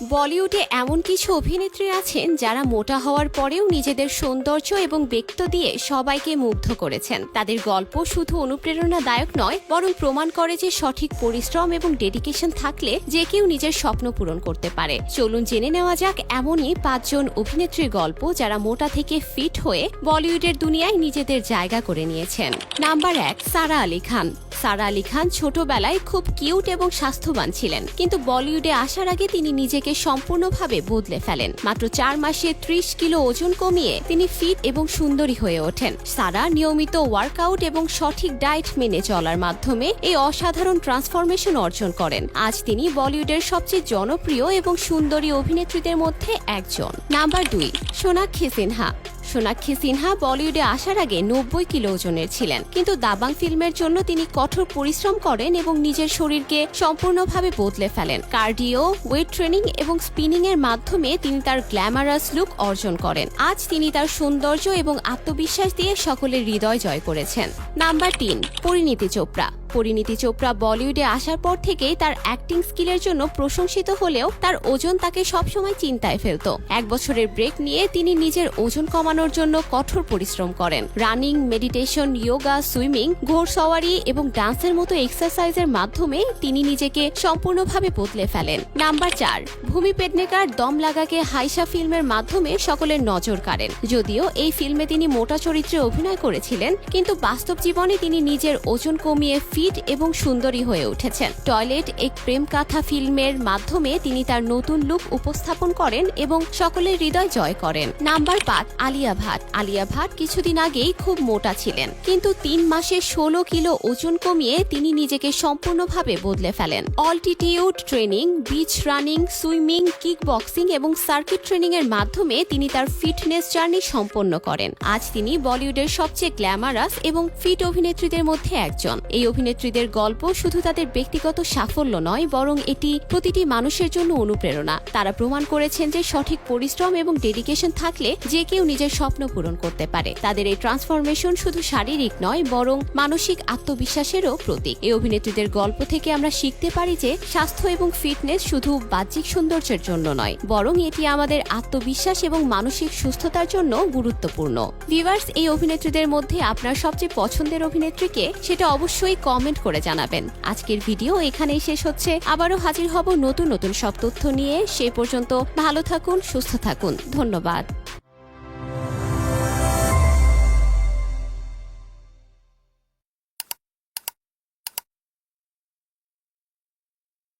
বলিউডে এমন কিছু অভিনেত্রী আছেন যারা মোটা হওয়ার পরেও নিজেদের সৌন্দর্য এবং ব্যক্তিত্ব দিয়ে সবাইকে মুগ্ধ করেছেন। তাদের গল্প শুধু অনুপ্রেরণাদায়ক নয়, বরং প্রমাণ করে যে সঠিক পরিশ্রম এবং ডেডিকেশন থাকলে যে কেউ নিজের স্বপ্ন পূরণ করতে পারে। চলুন জেনে নেওয়া যাক এমনই 5 জন অভিনেত্রীর গল্প যারা মোটা থেকে ফিট হয়ে বলিউডের দুনিয়ায় নিজেদের জায়গা করে নিয়েছেন। নাম্বার 1, সারা আলী খান। সারা আলী খান ছোটবেলায় খুব কিউট এবং স্বাস্থ্যবান ছিলেন, কিন্তু বলিউডে আসার আগে তিনি নিজেকে সম্পূর্ণভাবে বদলে ফেলেন। মাত্র 4 মাসে 30 কিলো ওজন কমিয়ে তিনি ফিট এবং সুন্দরী হয়ে ওঠেন। সারা নিয়মিত ওয়ার্কআউট এবং সঠিক ডায়েট মেনে চলার মাধ্যমে এই অসাধারণ ট্রান্সফরমেশন অর্জন করেন। আজ তিনি বলিউডের সবচেয়ে জনপ্রিয় এবং সুন্দরী অভিনেত্রীদের মধ্যে একজন। নাম্বার 2, সোনাক্ষী সিনহা। সোনাক্ষী সিনহা বলিউডে আসার আগে 90 কিলো ওজনের ছিলেন, কিন্তু দাবাং ফিল্মের জন্য তিনি কঠোর পরিশ্রম করেন এবং নিজের শরীরকে সম্পূর্ণভাবে বদলে ফেলেন। কার্ডিও, ওয়েট ট্রেনিং এবং স্পিনিং এর মাধ্যমে তিনি তার গ্ল্যামারাস লুক অর্জন করেন। আজ তিনি তার সৌন্দর্য এবং আত্মবিশ্বাস দিয়ে সকলের হৃদয় জয় করেছেন। নাম্বার 3, পরিণীতি চোপড়া। পরিণীতি চোপড়া বলিউডে আসার পর থেকেই তার অ্যাক্টিং স্কিলের জন্য প্রশংসিত হলেও তার ওজন তাকে সবসময় চিন্তায় ফেলত। 1 বছরের ব্রেক নিয়ে তিনি নিজের ওজন কমানোর জন্য কঠোর পরিশ্রম করেন। রানিং, মেডিটেশন, যোগা, সুইমিং, ঘোড়সওয়ারি এবং ডান্সের মতো এক্সারসাইজের মাধ্যমে তিনি নিজেকে সম্পূর্ণভাবে বদলে ফেলেন। নাম্বার 4, ভূমি পেডনেকার দম লাগাকে হাইসা ফিল্মের মাধ্যমে সকলের নজর কাড়েন। যদিও এই ফিল্মে তিনি মোটা চরিত্রে অভিনয় করেছিলেন, কিন্তু বাস্তব জীবনে তিনি নিজের ওজন কমিয়ে ফিট এবং সুন্দরী হয়ে উঠেছেন। টয়লেট এক প্রেম কাথা ফিল্মের মাধ্যমে তিনি তার নতুন লুক উপস্থাপন করেন এবং সকলের হৃদয় জয় করেন। নাম্বার 5, আলিয়া ভাট। আলিয়া ভাট কিছুদিন আগেই খুব মোটা ছিলেন, কিন্তু 3 মাসে 16 কিলো ওজন কমিয়ে তিনি নিজেকে সম্পূর্ণভাবে বদলে ফেলেন। Altitude training, beach running, swimming, kick boxing এবং সার্কিট ট্রেনিং এর মাধ্যমে তিনি তার ফিটনেস জার্নি সম্পন্ন করেন। আজ তিনি বলিউডের সবচেয়ে গ্ল্যামারাস এবং ফিট অভিনেত্রীদের মধ্যে একজন। এই অভিনেত্রীদের গল্প শুধু তাদের ব্যক্তিগত সাফল্য নয়, বরং এটি প্রতিটি মানুষের জন্য অনুপ্রেরণা। তারা প্রমাণ করেছেন যে সঠিক পরিশ্রম এবং ডেডিকেশন থাকলে যে কেউ নিজের স্বপ্ন পূরণ করতে পারে। তাদের এই ট্রান্সফরমেশন শুধু শারীরিক নয়, বরং মানসিক আত্মবিশ্বাসেরও প্রতীক। এই অভিনেত্রীদের গল্প থেকে আমরা শিখতে পারি যে স্বাস্থ্য এবং ফিটনেস শুধু বাহ্যিক সৌন্দর্যের জন্য নয়, বরং এটি আমাদের আত্মবিশ্বাস এবং মানসিক সুস্থতার জন্য গুরুত্বপূর্ণ। ভিউয়ার্স, এই অভিনেত্রীদের মধ্যে আপনার সবচেয়ে পছন্দের অভিনেত্রীকে সেটা অবশ্যই কমেন্ট করে জানাবেন। আজকের ভিডিও এখানেই শেষ হচ্ছে। আবারও হাজির হব নতুন নতুন সব তথ্য নিয়ে। সে পর্যন্ত ভালো থাকুন, সুস্থ থাকুন। ধন্যবাদ।